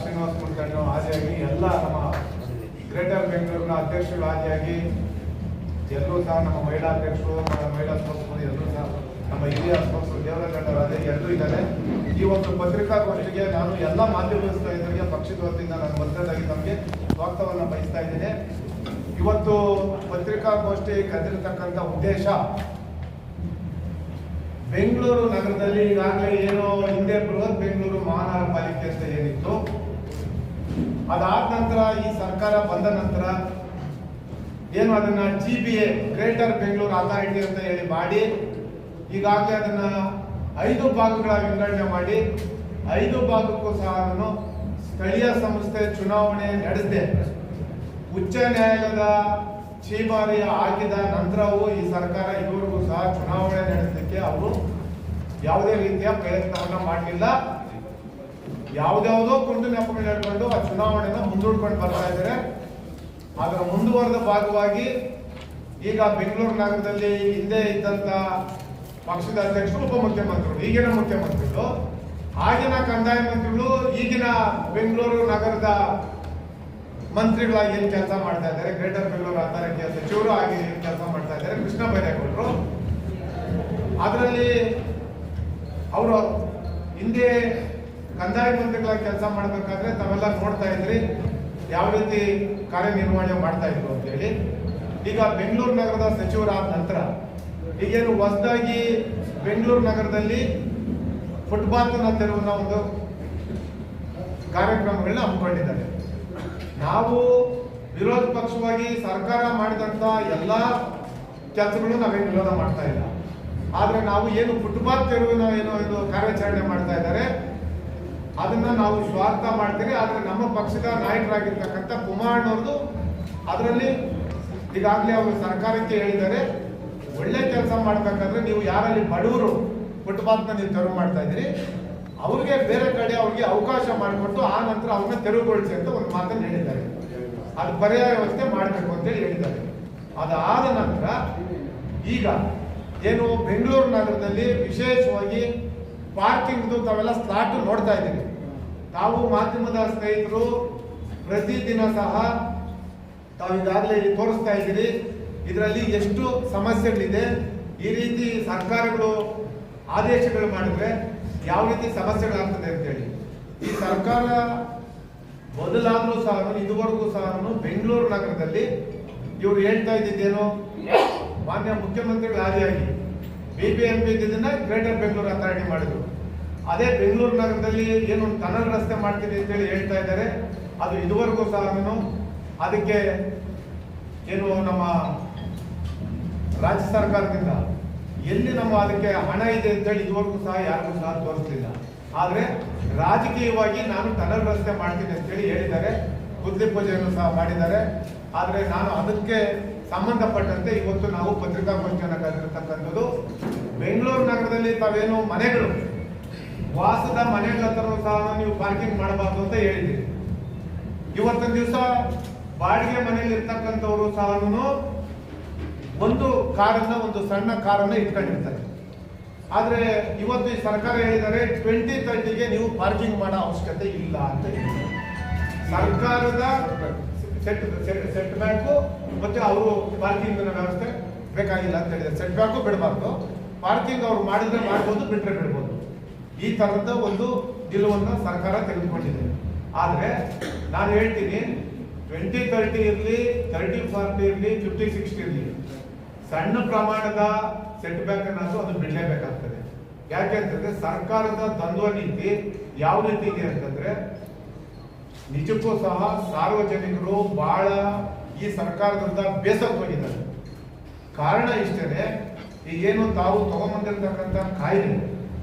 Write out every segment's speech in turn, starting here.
ಶ್ರೀನಿವಾಸ ಕುಲಕರ್ಣಿ ಆದಿಯಾಗಿ ಎಲ್ಲ ನಮ್ಮ ಗ್ರೇಟರ್ ಬೆಂಗಳೂರಿನ ಅಧ್ಯಕ್ಷರು ಆದಿಯಾಗಿ ಎಲ್ಲರೂ ಸಹ ನಮ್ಮ ಮಹಿಳಾ ಅಧ್ಯಕ್ಷರು ಮಹಿಳಾ ಸ್ಪೋರ್ಟ್ಸ್ ಎಲ್ಲರೂ ಸಹ ನಮ್ಮ ಹಿರಿಯ ಸ್ಪೋರ್ಟ್ಸ್ ದೇವರಾಜ ಎಲ್ಲರೂ ಇದ್ದಾರೆ. ಈ ಒಂದು ಪತ್ರಿಕಾಗೋಷ್ಠಿಗೆ ನಾನು ಎಲ್ಲ ಮಾಧ್ಯಮ ಸ್ನೇಹಿತರಿಗೆ ಪಕ್ಷದ ವತಿಯಿಂದ ನಾನು ಮೊದಲನೇದಾಗಿ ತಮಗೆ ಸ್ವಾಗತವನ್ನು ಬಯಸ್ತಾ ಇದ್ದೇನೆ. ಇವತ್ತು ಪತ್ರಿಕಾಗೋಷ್ಠಿ ಕರೆದಿರತಕ್ಕಂಥ ಉದ್ದೇಶ, ಬೆಂಗಳೂರು ನಗರದಲ್ಲಿ ಈಗಾಗಲೇ ಏನೋ ಹಿಂದೆ ಬೃಹತ್ ಬೆಂಗಳೂರು ಮಹಾನಗರ ಪಾಲಿಕೆ ಅಂತ ಏನಿತ್ತು, ಅದಾದ ನಂತರ ಈ ಸರ್ಕಾರ ಬಂದ ನಂತರ ಏನು ಅದನ್ನ GBA ಗ್ರೇಟರ್ ಬೆಂಗಳೂರು ಅಥಾರಿಟಿ ಅಂತ ಹೇಳಿ ಮಾಡಿ ಈಗಾಗಲೇ ಅದನ್ನ 5 ಭಾಗಗಳ ವಿಂಗಡಣೆ ಮಾಡಿ 5 ಭಾಗಕ್ಕೂ ಸಹ ಸ್ಥಳೀಯ ಸಂಸ್ಥೆ ಚುನಾವಣೆ ನಡೆಸದೆ ಉಚ್ಚ ನ್ಯಾಯಾಲಯದ ಛೀಮಾರಿ ಆಗಿದ ನಂತರವೂ ಈ ಸರ್ಕಾರ ಇದುವರೆಗೂ ಸಹ ಚುನಾವಣೆ ನಡೆಸಲಿಕ್ಕೆ ಅವರು ಯಾವುದೇ ರೀತಿಯ ಪ್ರಯತ್ನವನ್ನ ಮಾಡಲಿಲ್ಲ. ಯಾವುದ್ಯಾವುದೋ ಕುಂದು ನೆಪಗಳು ಹೇಳ್ಕೊಂಡು ಆ ಚುನಾವಣೆನ ಮುಂದೂಡ್ಕೊಂಡು ಬರ್ತಾ ಇದ್ದಾರೆ. ಅದರ ಮುಂದುವರೆದ ಭಾಗವಾಗಿ ಈಗ ಬೆಂಗಳೂರು ನಗರದಲ್ಲಿ ಹಿಂದೆ ಇದ್ದಂತ ಪಕ್ಷದ ಅಧ್ಯಕ್ಷರು ಉಪಮುಖ್ಯಮಂತ್ರಿಗಳು, ಈಗಿನ ಮುಖ್ಯಮಂತ್ರಿಗಳು, ಆಗಿನ ಕಂದಾಯ ಮಂತ್ರಿಗಳು, ಈಗಿನ ಬೆಂಗಳೂರು ನಗರದ ಮಂತ್ರಿಗಳಾಗಿ ಏನು ಕೆಲಸ ಮಾಡ್ತಾ ಇದ್ದಾರೆ, ಗ್ರೇಟರ್ ಬೆಂಗಳೂರು ಅಥಾರಿಟಿಯ ಸಚಿವರು ಆಗಿ ಏನು ಕೆಲಸ ಮಾಡ್ತಾ ಇದ್ದಾರೆ, ಕೃಷ್ಣ ಬೈರೇಗೌಡರು. ಅದರಲ್ಲಿ ಅವರು ಹಿಂದೆ ಕಂದಾಯ ಮಂತ್ರಿಗಳಾಗಿ ಕೆಲಸ ಮಾಡಬೇಕಾದ್ರೆ ತಾವೆಲ್ಲ ನೋಡ್ತಾ ಇದ್ರಿ ಯಾವ ರೀತಿ ಕಾರ್ಯನಿರ್ವಹಣೆ ಮಾಡ್ತಾ ಇದ್ರು ಅಂತ ಹೇಳಿ. ಈಗ ಬೆಂಗಳೂರು ನಗರದ ಸಚಿವರಾದ ನಂತರ ಈಗೇನು ಹೊಸದಾಗಿ ಬೆಂಗಳೂರು ನಗರದಲ್ಲಿ ಫುಟ್ಪಾತ್ ತೆರವುನ ಒಂದು ಕಾರ್ಯಕ್ರಮಗಳನ್ನ ಹಮ್ಮಿಕೊಂಡಿದ್ದಾರೆ. ನಾವು ವಿರೋಧ ಪಕ್ಷವಾಗಿ ಸರ್ಕಾರ ಮಾಡಿದಂತ ಎಲ್ಲಾ ಕೆಲಸಗಳು ನಾವೇನು ವಿರೋಧ ಮಾಡ್ತಾ ಇಲ್ಲ. ಆದ್ರೆ ನಾವು ಏನು ಫುಟ್ಪಾತ್ ತೆರವಿನ ಏನೋ ಇದು ಕಾರ್ಯಾಚರಣೆ ಮಾಡ್ತಾ ಇದ್ದಾರೆ ಅದನ್ನ ನಾವು ಸ್ವಾಗತ ಮಾಡ್ತೀವಿ. ಆದ್ರೆ ನಮ್ಮ ಪಕ್ಷದ ನಾಯಕರಾಗಿರ್ತಕ್ಕಂಥ ಕುಮಾರಣ್ಣವ್ರದ್ದು ಅದರಲ್ಲಿ ಈಗಾಗಲೇ ಅವರು ಸರ್ಕಾರಕ್ಕೆ ಹೇಳಿದ್ದಾರೆ, ಒಳ್ಳೆ ಕೆಲಸ ಮಾಡ್ಬೇಕಾದ್ರೆ ನೀವು ಯಾರಲ್ಲಿ ಬಡವರು ಫುಟ್ಪಾತ್ನ ನೀವು ತೆರವು ಮಾಡ್ತಾ ಇದ್ದೀರಿ ಅವ್ರಿಗೆ ಬೇರೆ ಕಡೆ ಅವ್ರಿಗೆ ಅವಕಾಶ ಮಾಡಿಕೊಟ್ಟು ಆ ನಂತರ ಅವ್ರನ್ನ ತೆರವುಗೊಳಿಸಿ ಅಂತ ಒಂದು ಮಾತನ್ನು ಹೇಳಿದ್ದಾರೆ. ಅದು ಪರ್ಯಾಯ ವ್ಯವಸ್ಥೆ ಮಾಡಬೇಕು ಅಂತೇಳಿ ಹೇಳಿದ್ದಾರೆ. ಅದಾದ ನಂತರ ಈಗ ಏನು ಬೆಂಗಳೂರು ನಗರದಲ್ಲಿ ವಿಶೇಷವಾಗಿ ಪಾರ್ಕಿಂಗ್ದು ತಾವೆಲ್ಲ ಸ್ಲಾಟ್ ನೋಡ್ತಾ ಇದ್ದೀವಿ. ತಾವು ಮಾಧ್ಯಮದ ಸ್ನೇಹಿತರು ಪ್ರತಿದಿನ ಸಹ ತಾವು ಈಗಾಗಲೇ ತೋರಿಸ್ತಾ ಇದ್ದೀರಿ ಇದರಲ್ಲಿ ಎಷ್ಟು ಸಮಸ್ಯೆಗಳಿದೆ. ಈ ರೀತಿ ಸರ್ಕಾರಗಳು ಆದೇಶಗಳು ಮಾಡಿದ್ರೆ ಯಾವ ರೀತಿ ಸಮಸ್ಯೆಗಳಾಗ್ತದೆ ಅಂತೇಳಿ ಈ ಸರ್ಕಾರ ಬದಲಾದ್ರೂ ಸಹ ಇದುವರೆಗೂ ಸಹ ಬೆಂಗಳೂರು ನಗರದಲ್ಲಿ ಇವರು ಹೇಳ್ತಾ ಇದ್ದಿದ್ದೇನು, ಮಾನ್ಯ ಮುಖ್ಯಮಂತ್ರಿಗಳು ಆದಿಯಾಗಿ BBMP ಇದನ್ನ ಗ್ರೇಟರ್ ಬೆಂಗಳೂರು ಅಥಾರಿಟಿ ಮಾಡಿದ್ರು. ಅದೇ ಬೆಂಗಳೂರು ನಗರದಲ್ಲಿ ಏನು ಟನಲ್ ರಸ್ತೆ ಮಾಡ್ತೀನಿ ಅಂತೇಳಿ ಹೇಳ್ತಾ ಇದ್ದಾರೆ. ಅದು ಇದುವರೆಗೂ ಸಹ ಅದಕ್ಕೆ ಏನು ನಮ್ಮ ರಾಜ್ಯ ಸರ್ಕಾರದಿಂದ ಎಲ್ಲಿ ನಮ್ಮ ಅದಕ್ಕೆ ಹಣ ಇದೆ ಅಂತೇಳಿ ಇದುವರೆಗೂ ಸಹ ಯಾರಿಗೂ ಸಹ ತೋರಿಸಲಿಲ್ಲ. ಆದ್ರೆ ರಾಜಕೀಯವಾಗಿ ನಾನು ಟನಲ್ ರಸ್ತೆ ಮಾಡ್ತೀನಿ ಅಂತೇಳಿ ಹೇಳಿದ್ದಾರೆ, ಗುದ್ಲಿ ಪೂಜೆಯನ್ನು ಸಹ ಮಾಡಿದ್ದಾರೆ. ಆದ್ರೆ ನಾನು ಅದಕ್ಕೆ ಸಂಬಂಧಪಟ್ಟಂತೆ ಇವತ್ತು ನಾವು ಪತ್ರಿಕಾಗೋಷ್ಠಿಯನ್ನು ಕರೆದಿರತಕ್ಕಂಥದ್ದು. ಬೆಂಗಳೂರು ನಗರದಲ್ಲಿ ತಾವೇನು ಮನೆಗಳು ವಾಸದ ಮನೆಗಳ ಹತ್ರ ಸಹ ನೀವು ಪಾರ್ಕಿಂಗ್ ಮಾಡಬಾರ್ದು ಅಂತ ಹೇಳಿದ್ದೀರಿ. ಇವತ್ತಿನ ದಿವಸ ಬಾಡಿಗೆ ಮನೆಯಲ್ಲಿ ಇರ್ತಕ್ಕಂಥವ್ರು ಸಹ ಒಂದು ಕಾರನ್ನ ಒಂದು ಸಣ್ಣ ಕಾರನ್ನ ಇಟ್ಕೊಂಡಿರ್ತಾರೆ. ಆದ್ರೆ ಇವತ್ತು ಈ ಸರ್ಕಾರ ಹೇಳಿದ್ದಾರೆ 2030ಗೆ ನೀವು ಪಾರ್ಕಿಂಗ್ ಮಾಡೋ ಅವಶ್ಯಕತೆ ಇಲ್ಲ ಅಂತ ಹೇಳಿದ್ದಾರೆ. ಸರ್ಕಾರದ ಸೆಟ್ ಬ್ಯಾಕು ಮತ್ತೆ ಅವರು ಪಾರ್ಕಿಂಗ್ ವ್ಯವಸ್ಥೆ ಬೇಕಾಗಿಲ್ಲ ಅಂತ ಹೇಳಿದ್ದಾರೆ. ಸೆಟ್ ಬ್ಯಾಕು ಬಿಡಬಾರ್ದು, ಪಾರ್ಕಿಂಗ್ ಅವ್ರು ಮಾಡಿದ್ರೆ ಮಾಡ್ಬೋದು, ಬಿಟ್ರೆ ಬಿಡ್ಬೋದು. ಈ ತರದ ಒಂದು ನಿಲುವನ್ನು ಸರ್ಕಾರ ತೆಗೆದುಕೊಂಡಿದೆ. ಆದ್ರೆ ನಾನು ಹೇಳ್ತೀನಿ 2030 ಇರಲಿ, 30-40 ಇರಲಿ, 50-60 ಇರಲಿ, ಸಣ್ಣ ಪ್ರಮಾಣದ ಸೆಟ್ ಬ್ಯಾಕ್ ಅನ್ನು ಅದು ಬಿಡಲೇಬೇಕಾಗ್ತದೆ. ಯಾಕೆಂತಂದ್ರೆ ಸರ್ಕಾರದ ದ್ವಂದ್ವ ನೀತಿ ಯಾವ ರೀತಿ ಇದೆ ಅಂತಂದ್ರೆ ನಿಜಕ್ಕೂ ಸಹ ಸಾರ್ವಜನಿಕರು ಬಹಳ ಈ ಸರ್ಕಾರದಿಂದ ಬೇಸತ್ತು ಹೋಗಿದ್ದಾರೆ. ಕಾರಣ ಇಷ್ಟೇ, ಈಗೇನು ತಾವು ತಗೊಂಬಂದಿರ್ತಕ್ಕಂಥ ಕಾಯ್ದೆ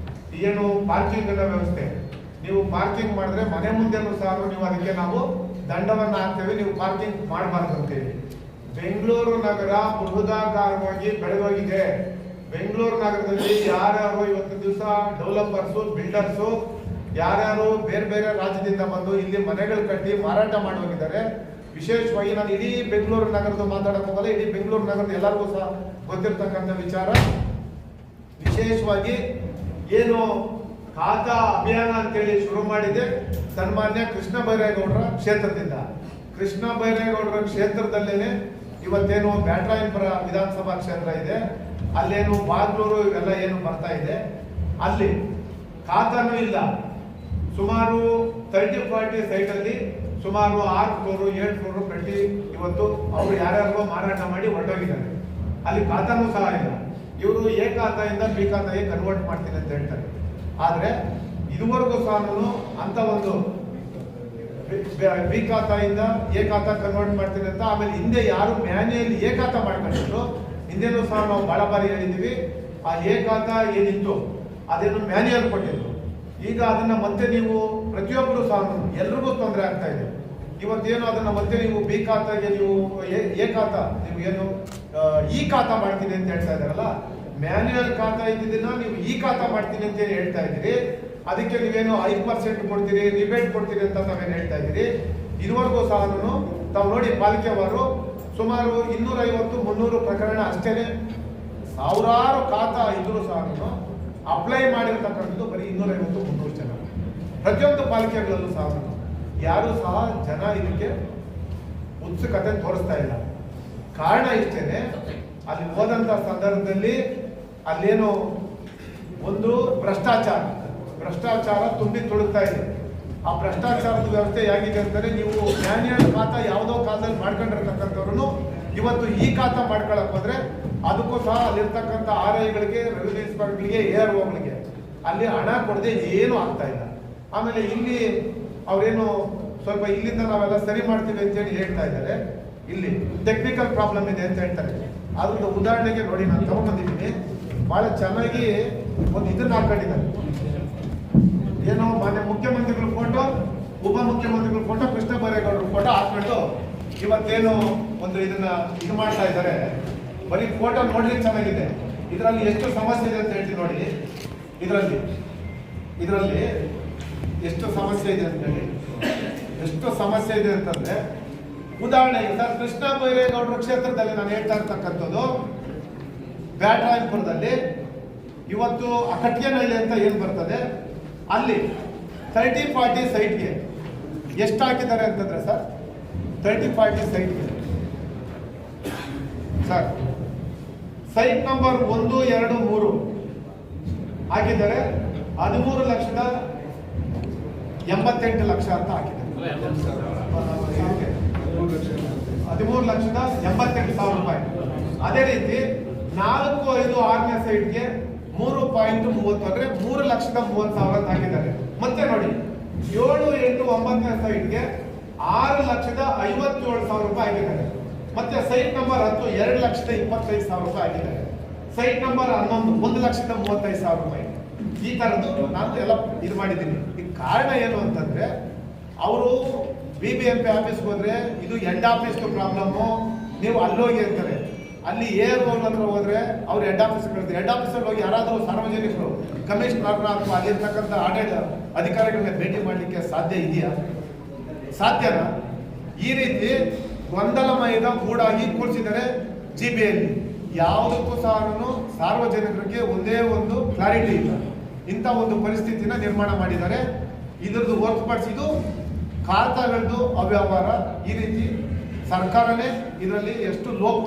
ಏನು ಪಾರ್ಕಿಂಗ್ ವ್ಯವಸ್ಥೆ, ನೀವು ಪಾರ್ಕಿಂಗ್ ಮಾಡಿದ್ರೆ ಮನೆ ಮುಂದೆನೂ ಸಹ ನೀವು ಅದಕ್ಕೆ ನಾವು ದಂಡವನ್ನ ಹಾಕ್ತೇವೆ, ನೀವು ಪಾರ್ಕಿಂಗ್ ಮಾಡಬಾರ್ದು ಅಂತೇಳಿ. ಬೆಂಗಳೂರು ನಗರ ಬೃಹದಾಕಾರವಾಗಿ ಬೆಳೆದೋಗಿದೆ. ಬೆಂಗಳೂರು ನಗರದಲ್ಲಿ ಯಾರ್ಯಾರು ಇವತ್ತು ದಿವಸ ಡೆವಲಪರ್ಸು, ಬಿಲ್ಡರ್ಸು ಯಾರ್ಯಾರು ಬೇರೆ ಬೇರೆ ರಾಜ್ಯದಿಂದ ಬಂದು ಇಲ್ಲಿ ಮನೆಗಳು ಕಟ್ಟಿ ಮಾರಾಟ ಮಾಡಿ ಹೋಗಿದ್ದಾರೆ. ವಿಶೇಷವಾಗಿ ನಾನು ಇಡೀ ಬೆಂಗಳೂರು ನಗರದ ಮಾತಾಡಕ್ ಹೋಗಲ್ಲ, ಇಡೀ ಬೆಂಗಳೂರು ನಗರದ ಎಲ್ಲರಿಗೂ ಸಹ ಗೊತ್ತಿರ್ತಕ್ಕಂಥ ವಿಚಾರ. ವಿಶೇಷವಾಗಿ ಏನು ಖಾತಾ ಅಭಿಯಾನ ಅಂತೇಳಿ ಶುರು ಮಾಡಿದೆ ಸನ್ಮಾನ್ಯ ಕೃಷ್ಣ ಬೈರೇಗೌಡರ ಕ್ಷೇತ್ರದಿಂದ. ಕೃಷ್ಣ ಬೈರೇಗೌಡರ ಕ್ಷೇತ್ರದಲ್ಲೇನೆ ಇವತ್ತೇನು ಬ್ಯಾಟರಾಯನಪುರ ವಿಧಾನಸಭಾ ಕ್ಷೇತ್ರ ಇದೆ, ಅಲ್ಲೇನು ಬಾಗ್ಲೂರು ಇವೆಲ್ಲ ಏನು ಬರ್ತಾ ಇದೆ, ಅಲ್ಲಿ ಖಾತಾನೂ ಇಲ್ಲ. ಸುಮಾರು 30-40 ಸೈಟಲ್ಲಿ ಸುಮಾರು 6 ಫ್ಲೋರು 7 ಫ್ಲೋರು ಕಟ್ಟಿ ಇವತ್ತು ಅವರು ಯಾರ್ಯಾರಿಗೋ ಮಾರಾಟ ಮಾಡಿ ಹೊರಟೋಗಿದ್ದಾರೆ. ಅಲ್ಲಿ ಖಾತಾನೂ ಸಹ ಇಲ್ಲ. ಇವರು ಎ ಖಾತೆಯಿಂದ ಬಿ ಖಾತೆಗೆ ಕನ್ವರ್ಟ್ ಮಾಡ್ತೀನಿ ಅಂತ ಹೇಳ್ತಾರೆ. ಆದ್ರೆ ಇದುವರೆಗೂ ಸಹ ಅಂತ ಒಂದು ಬಿ ಖಾತೆಯಿಂದ ಎ ಖಾತಾ ಕನ್ವರ್ಟ್ ಮಾಡ್ತೀನಿ ಅಂತ, ಆಮೇಲೆ ಹಿಂದೆ ಯಾರು ಮ್ಯಾನ್ಯಲ್ ಎ ಖಾತಾ ಮಾಡ್ಕೊಂಡಿದ್ರು ಹಿಂದೆನೂ ಸಹ ನಾವು ಬಹಳ ಬಾರಿ ಹೇಳಿದೀವಿ. ಆ ಎ ಖಾತಾ ಏನಿತ್ತು ಅದೇನು ಮ್ಯಾನ್ಯಲ್ ಕೊಟ್ಟಿದ್ರು. ಈಗ ಅದನ್ನ ಮತ್ತೆ ನೀವು ಪ್ರತಿಯೊಬ್ಬರು ಸಹ ಎಲ್ರಿಗೂ ತೊಂದರೆ ಆಗ್ತಾ ಇದೆ. ಇವತ್ತೇನು ಅದನ್ನ ಮತ್ತೆ ನೀವು ಬಿ ಖಾತಾಗೆ ನೀವು ಎ ಖಾತಾ ನೀವು ಏನು ಈ ಖಾತಾ ಮಾಡ್ತೀನಿ ಅಂತ ಹೇಳ್ತಾ ಇದಾರಲ್ಲ, ಮ್ಯಾನ್ಯಲ್ ಖಾತಾ ಇದ್ದಿದ್ದನ್ನ ನೀವು ಈ ಖಾತಾ ಮಾಡ್ತೀನಿ ಅಂತ ಹೇಳ್ತಾ ಇದ್ದೀರಿ. ಅದಕ್ಕೆ ನೀವೇನು 5% ಕೊಡ್ತೀರಿ, ರಿಬೇಟ್ ಕೊಡ್ತೀರಿ ಅಂತ ನಾವೇನು ಹೇಳ್ತಾ ಇದ್ದೀರಿ. ಇದುವರೆಗೂ ಸಹ ತಾವು ನೋಡಿ ಪಾಲಿಕೆವಾರು ಸುಮಾರು 250-300 ಪ್ರಕರಣ ಅಷ್ಟೇನೆ, ಸಾವಿರಾರು ಖಾತಾ ಇದ್ರೂ ಸಹ ಅಪ್ಲೈ ಮಾಡಿರ್ತಕ್ಕಂಥದ್ದು ಬರೀ 250-300 ಜನ. ಪ್ರತಿಯೊಂದು ಪಾಲಿಕೆಗಳಲ್ಲೂ ಸಹ ಯಾರು ಸಹ ಜನ ಇದಕ್ಕೆ ಉತ್ಸುಕತೆ ತೋರಿಸ್ತಾ ಇಲ್ಲ. ಕಾರಣ ಇಷ್ಟೇನೆ, ಅಲ್ಲಿ ಹೋದಂತ ಸಂದರ್ಭದಲ್ಲಿ ಅಲ್ಲೇನು ಒಂದು ಭ್ರಷ್ಟಾಚಾರ ತುಂಬಿ ತುಳುಕ್ತಾ ಇದೆ. ಆ ಭ್ರಷ್ಟಾಚಾರದ ವ್ಯವಸ್ಥೆ ಹೇಗಿದೆ ಅಂತಂದ್ರೆ, ನೀವು ಮ್ಯಾನ್ಯಲ್ ಖಾತಾ ಯಾವುದೋ ಕಾಲದಲ್ಲಿ ಮಾಡ್ಕೊಂಡಿರ್ತಕ್ಕಂಥವ್ರು ಇವತ್ತು ಈ ಖಾತಾ ಮಾಡ್ಕೊಳಕ್ ಹೋದ್ರೆ ಅದಕ್ಕೂ ಸಹ ಅಲ್ಲಿರ್ತಕ್ಕಂಥ RIಗಳಿಗೆ, ರೆವಿನ್ಯೂ ಇನ್ಸ್ಪೆಕ್ಟರ್ಗಳಿಗೆ, AROಗಳಿಗೆ ಅಲ್ಲಿ ಹಣ ಕೊಡದೆ ಏನು ಆಗ್ತಾ ಇಲ್ಲ. ಆಮೇಲೆ ಇಲ್ಲಿ ಅವ್ರೇನು ಸ್ವಲ್ಪ ಇಲ್ಲಿಂದ ನಾವೆಲ್ಲ ಸರಿ ಮಾಡ್ತೀವಿ ಅಂತೇಳಿ ಹೇಳ್ತಾ ಇದ್ದಾರೆ. ಇಲ್ಲಿ ಟೆಕ್ನಿಕಲ್ ಪ್ರಾಬ್ಲಮ್ ಇದೆ ಅಂತ ಹೇಳ್ತಾರೆ. ಅದ್ರದ್ದು ಉದಾಹರಣೆಗೆ ನೋಡಿ, ನಾನು ತಗೊಂಡ್ಬಂದಿದ್ದೀನಿ. ಬಹಳ ಚೆನ್ನಾಗಿ ಒಂದು ಇದನ್ನ ಹಾಕೊಂಡಿದ್ದಾರೆ. ಏನೋ ಮಾನ್ಯ ಮುಖ್ಯಮಂತ್ರಿಗಳ ಫೋಟೋ, ಉಪಮುಖ್ಯಮಂತ್ರಿಗಳ ಫೋಟೋ, ಕೃಷ್ಣ ಬೈರೇಗೌಡರ ಫೋಟೋ ಹಾಕೊಂಡು ಇವತ್ತೇನು ಒಂದು ಇದನ್ನ ಇದು ಮಾಡ್ತಾ ಇದ್ದಾರೆ. ಬರೀ ಫೋಟೋ ನೋಡ್ಲಿಕ್ಕೆ ಚೆನ್ನಾಗಿದೆ. ಇದರಲ್ಲಿ ಎಷ್ಟು ಸಮಸ್ಯೆ ಇದೆ ಅಂತ ಹೇಳ್ತೀನಿ ನೋಡಿ. ಇದರಲ್ಲಿ ಎಷ್ಟು ಸಮಸ್ಯೆ ಇದೆ ಅಂತ ಹೇಳಿ, ಎಷ್ಟು ಸಮಸ್ಯೆ ಇದೆ ಅಂತಂದ್ರೆ, ಉದಾಹರಣೆಗೆ ಸರ್ ಕೃಷ್ಣ ಬೈರೇಗೌಡರ ಕ್ಷೇತ್ರದಲ್ಲಿ ನಾನು ಹೇಳ್ತಾ ಇರ್ತಕ್ಕಂಥದ್ದು, ಬ್ಯಾಟರಾಯನಪುರದಲ್ಲಿ ಇವತ್ತು ಅಕಟ್ಗೆನಹಳ್ಳಿ ಅಂತ ಏನು ಬರ್ತದೆ, ಅಲ್ಲಿ 30-40 ಸೈಟ್ಗೆ ಎಷ್ಟು ಹಾಕಿದ್ದಾರೆ ಅಂತಂದ್ರೆ ಸರ್, 30-40 ಸೈಟ್ಗೆ ಸರ್ ಸೈಟ್ ನಂಬರ್ 1, 2, 3 ಹಾಕಿದ್ದಾರೆ. 13,88,00,000 ಅಂತ ಹಾಕಿದ್ದಾರೆ. 13,88,000 ರೂಪಾಯಿ. ಅದೇ ರೀತಿ 4, 5, 6ನೇ ಸೈಟ್ಗೆ 3.30 ಅಂದ್ರೆ 3,30,30,000 ಅಂತ ಹಾಕಿದ್ದಾರೆ. ಮತ್ತೆ ನೋಡಿ 7, 8, 9ನೇ ಸೈಟ್ಗೆ 6,57,000 ರೂಪಾಯಿ ಹಾಕಿದ್ದಾರೆ. ಮತ್ತೆ ಸೈಟ್ ನಂಬರ್ 10 2,25,000 ರೂಪಾಯಿ ಹಾಕಿದ್ದಾರೆ. ಸೈಟ್ ನಂಬರ್ 11 1,35,000 ರೂಪಾಯಿ. ಈ ತರದ್ದು ನಾನು ಎಲ್ಲ ಇದು ಮಾಡಿದ್ದೀನಿ. ಈ ಕಾರಣ ಏನು ಅಂತಂದ್ರೆ, ಅವರು BBMP ಆಫೀಸ್ಗೆ ಹೋದ್ರೆ ಇದು ಹೆಡ್ ಆಫೀಸ್ ಪ್ರಾಬ್ಲಮ್ಮು, ನೀವು ಅಲ್ಲೋಗಿ ಅಂತಾರೆ. ಅಲ್ಲಿ ARO ಹತ್ರ ಹೋದ್ರೆ ಅವ್ರು ಹೆಡ್ ಆಫೀಸ್ ಕಳಿಸ್ತಾರೆ. ಹೆಡ್ ಆಫೀಸಲ್ಲಿ ಹೋಗಿ ಯಾರಾದರೂ ಸಾರ್ವಜನಿಕರು ಕಮಿಷನರ್ ಅಥವಾ ಅಲ್ಲಿರ್ತಕ್ಕಂಥ ಆಡಳಿತ ಅಧಿಕಾರಿಗಳನ್ನ ಭೇಟಿ ಮಾಡಲಿಕ್ಕೆ ಸಾಧ್ಯ ಇದೆಯಾ? ಸಾಧ್ಯನಾ? ಈ ರೀತಿ ಗೊಂದಲಮಯದ ಮೂಡಾಗಿ ಕೂರಿಸಿದರೆ GBಯಲ್ಲಿ ಯಾವುದಕ್ಕೂ ಸಹ ಸಾರ್ವಜನಿಕರಿಗೆ ಒಂದೇ ಒಂದು ಕ್ಲಾರಿಟಿ ಇಲ್ಲ. ಇಂಥ ಒಂದು ಪರಿಸ್ಥಿತಿನ ನಿರ್ಮಾಣ ಮಾಡಿದ್ದಾರೆ. ಇದ್ರದ್ದು ಹೊರತುಪಡಿಸಿದ್ದು ಖಾತಾಗಳದ್ದು ಅವ್ಯವಹಾರ, ಈ ರೀತಿ ಸರ್ಕಾರನೇ ಇದರಲ್ಲಿ ಎಷ್ಟು ಲೋಪ